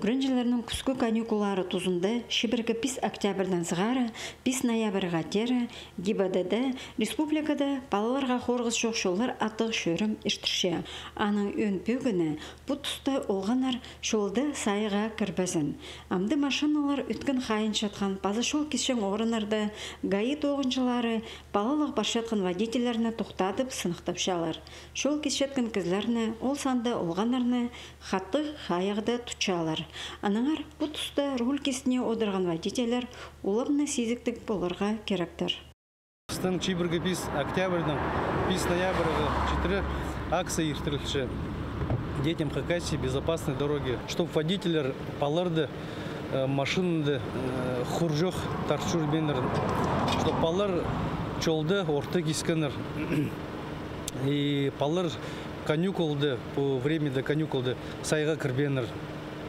Угрынжыларның күскі каникулары тузында шибіргі 5 октябрдан сығары 5 ноябрға тері ГИБДД республикада балаларға қорғыз жоқшолар атық шөрім іштірше. Аның өн бөгіні бұ тұста олғанар шолды сайыға кірбізін. Амды машиналар үткен қайын шатқан базы шол кешен орынарды ГАИ тоғыншылары балалық баршатқан водителеріне тоқтадып сынықтап шалар. Шол кешеткен кізлеріне ол санды олғанарны хаттық қайығды тұтшалар. Анаңар бұ тұста руль кесіне одырған водителер олымны сезіктік болырға керектір. Стың чибіргі 5 октябрьдің 5 ноябрьға 4 акция ертірілші детям Хакасии безопасной дороги, чтобы водителер паларды машинды хуржох таршур бендер, чтобы палар чолды орты кискенер и палар канюкулды по времени до канюкулды сайга кірбенер.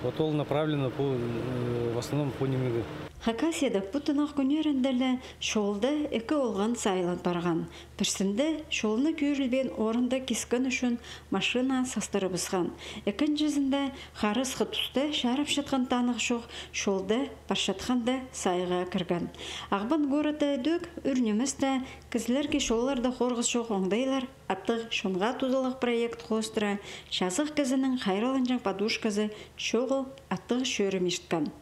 Вот ол направлено в основном по немеге. Хакасияда путынақ күнерінділі шолды екі олған сайлан барған. Бірсінде шолыны көрілбен орында кескен үшін машина састыры бұзған. Екін жүзінде қарыз құтысты шарып шатқан танық жоқ шолды баршатқанды сайға кірген. Ағбан ғорыды дөк үрнемізді кізлерге шолларды қорғыз жоқ оңдайлар аттық шонға тузылық проект қостыра жазық кізінің қайралынжан падушкызы шоғыл аттық шөрім ешткен.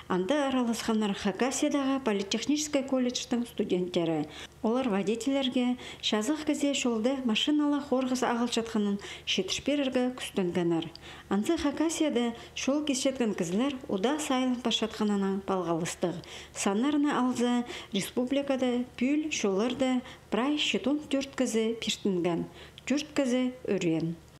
Анда араласқанар Хакасиядағы политехнический колледждің студенттері. Олар водителерге жазық кізе шолды машиналы қорғыз ағыл жатқанын шетішперерге күстінгенер. Анды Хакасияда шол кешеткен кізлер ұда сайлын башатқанынан балғалыстық. Санарына алза республикада пүл шолырды прай шетон түрт кізі пештінген, түрт кізі өрен.